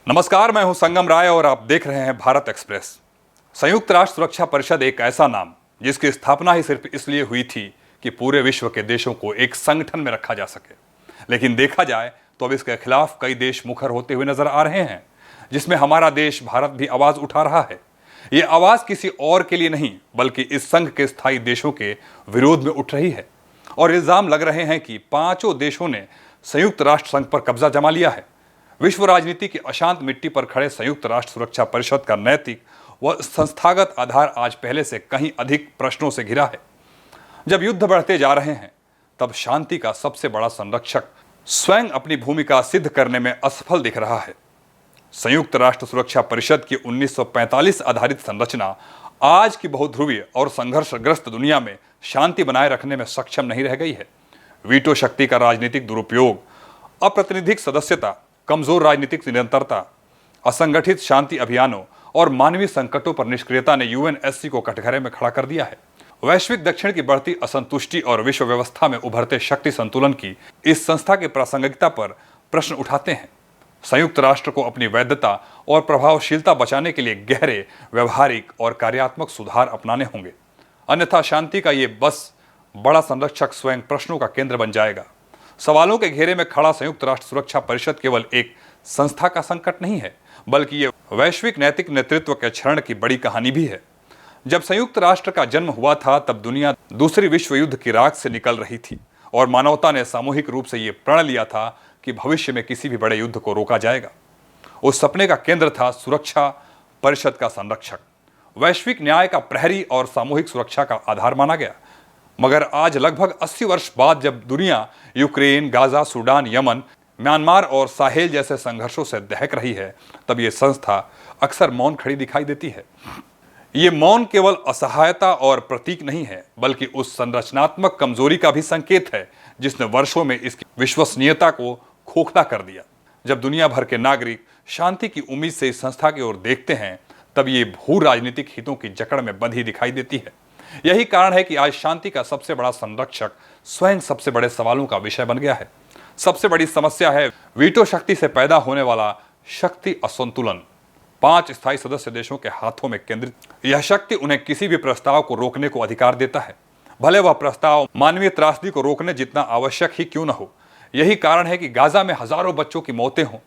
नमस्कार, मैं हूं संगम राय और आप देख रहे हैं भारत एक्सप्रेस। संयुक्त राष्ट्र सुरक्षा परिषद एक ऐसा नाम जिसकी स्थापना ही सिर्फ इसलिए हुई थी कि पूरे विश्व के देशों को एक संगठन में रखा जा सके। लेकिन देखा जाए तो अब इसके खिलाफ कई देश मुखर होते हुए नजर आ रहे हैं, जिसमें हमारा देश भारत भी आवाज उठा रहा है। ये आवाज किसी और के लिए नहीं बल्कि इस संघ के स्थायी देशों के विरोध में उठ रही है और इल्जाम लग रहे हैं कि पांचों देशों ने संयुक्त राष्ट्र संघ पर कब्जा जमा लिया है। विश्व राजनीति की अशांत मिट्टी पर खड़े संयुक्त राष्ट्र सुरक्षा परिषद का नैतिक व संस्थागत आधार आज पहले से कहीं अधिक प्रश्नों से घिरा है। जब युद्ध बढ़ते जा रहे हैं तब शांति का सबसे बड़ा संरक्षक स्वयं अपनी भूमिका सिद्ध करने में असफल दिख रहा है। संयुक्त राष्ट्र सुरक्षा परिषद की 1945 आधारित संरचना आज की बहुध्रुवीय और संघर्षग्रस्त दुनिया में शांति बनाए रखने में सक्षम नहीं रह गई है। वीटो शक्ति का राजनीतिक दुरुपयोग, अप्रतिनिधिक सदस्यता, कमजोर राजनीतिक निरंतरता, असंगठित शांति अभियानों और मानवीय संकटों पर निष्क्रियता ने यूएनएससी को कटघरे में खड़ा कर दिया है। वैश्विक दक्षिण की बढ़ती असंतुष्टि और विश्व व्यवस्था में उभरते शक्ति संतुलन की इस संस्था की प्रासंगिकता पर प्रश्न उठाते हैं। संयुक्त राष्ट्र को अपनी वैधता और प्रभावशीलता बचाने के लिए गहरे व्यवहारिक और कार्यात्मक सुधार अपनाने होंगे, अन्यथा शांति का ये बस बड़ा संरक्षक स्वयं प्रश्नों का केंद्र बन जाएगा। सवालों के घेरे में खड़ा संयुक्त राष्ट्र सुरक्षा परिषद केवल एक संस्था का संकट नहीं है बल्कि ये वैश्विक नैतिक नेतृत्व के क्षरण की बड़ी कहानी भी है। जब संयुक्त राष्ट्र का जन्म हुआ था तब दुनिया दूसरे विश्व युद्ध की राख से निकल रही थी और मानवता ने सामूहिक रूप से ये प्रण लिया था कि भविष्य में किसी भी बड़े युद्ध को रोका जाएगा। उस सपने का केंद्र था सुरक्षा परिषद का संरक्षक, वैश्विक न्याय का प्रहरी और सामूहिक सुरक्षा का आधार माना गया। मगर आज लगभग 80 वर्ष बाद जब दुनिया Ukraine, Gaza, Sudan, Yemen, Myanmar और साहेल जैसे संघर्षों से दहक रही है, तब ये संस्था अक्सर मौन खड़ी दिखाई देती है। ये मौन केवल असहायता और प्रतीक नहीं है बल्कि उस संरचनात्मक कमजोरी का भी संकेत है जिसने वर्षों में इसकी विश्वसनीयता को खोखला कर दिया। जब दुनिया भर के नागरिक शांति की उम्मीद से इस संस्था की ओर देखते हैं तब ये भू राजनीतिक हितों की जकड़ में बंधी दिखाई देती है। यही कारण है कि आज शांति का सबसे बड़ा संरक्षक स्वयं सबसे बड़े सवालों का विषय बन गया है। सबसे बड़ी समस्या है वीटो शक्ति से पैदा होने वाला शक्ति असंतुलन। 5 स्थायी सदस्य देशों के हाथों में केंद्रित यह शक्ति उन्हें किसी भी प्रस्ताव को रोकने को अधिकार देता है, भले वह प्रस्ताव मानवीय त्रासदी को रोकने जितना आवश्यक ही क्यों न हो। यही कारण है कि गाजा में हजारों बच्चों की मौतें हों,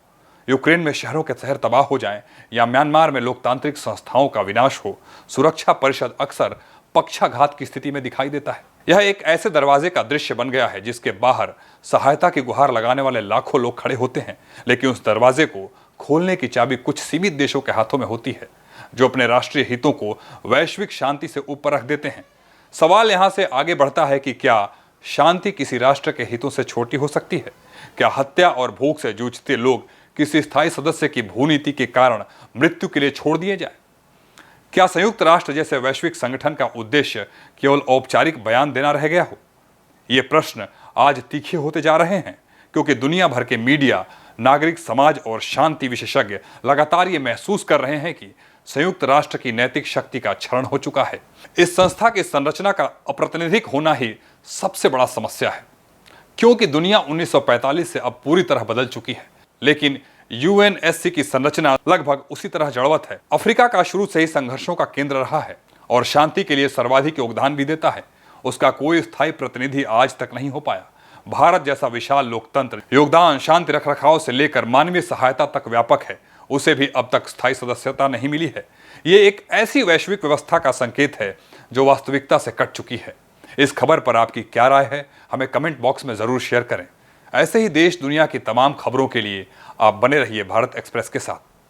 यूक्रेन में शहरों के शहर तबाह हो जाएं या म्यांमार में लोकतांत्रिक संस्थाओं का विनाश हो, सुरक्षा परिषद अक्सर पक्षाघात की स्थिति में दिखाई देता है। यह एक ऐसे दरवाजे का दृश्य बन गया है जिसके बाहर सहायता की गुहार लगाने वाले लाखों लोग खड़े होते हैं, लेकिन उस दरवाजे को खोलने की चाबी कुछ सीमित देशों के हाथों में होती है जो अपने राष्ट्रीय हितों को वैश्विक शांति से ऊपर रख देते हैं। सवाल यहां से आगे बढ़ता है कि क्या शांति किसी राष्ट्र के हितों से छोटी हो सकती है? क्या हत्या और भूख से जूझते लोग किसी स्थायी सदस्य की भूनीति के कारण मृत्यु के लिए छोड़ दिए जाए? क्या संयुक्त राष्ट्र जैसे वैश्विक संगठन का उद्देश्य केवल औपचारिक बयान देना रह गया हो? ये प्रश्न आज तीखे होते जा रहे हैं क्योंकि दुनिया भर के मीडिया, नागरिक समाज और शांति विशेषज्ञ लगातार ये महसूस कर रहे हैं कि संयुक्त राष्ट्र की नैतिक शक्ति का क्षरण हो चुका है। इस संस्था की संरचना का अप्रातिनिधिक होना ही सबसे बड़ा समस्या है क्योंकि दुनिया 1945 से अब पूरी तरह बदल चुकी है, लेकिन यूएनएससी की संरचना लगभग उसी तरह जड़वत है। अफ्रीका का शुरू से ही संघर्षों का केंद्र रहा है और शांति के लिए सर्वाधिक योगदान भी देता है। उसका कोई स्थायी प्रतिनिधि आज तक नहीं हो पाया। भारत जैसा विशाल लोकतंत्र योगदान शांति रखरखाव से लेकर मानवीय सहायता तक व्यापक है, उसे भी अब तक स्थायी सदस्यता नहीं मिली है। ये एक ऐसी वैश्विक व्यवस्था का संकेत है जो वास्तविकता से कट चुकी है। इस खबर पर आपकी क्या राय है, हमें कमेंट बॉक्स में जरूर शेयर करें। ऐसे ही देश दुनिया की तमाम खबरों के लिए आप बने रहिए भारत एक्सप्रेस के साथ।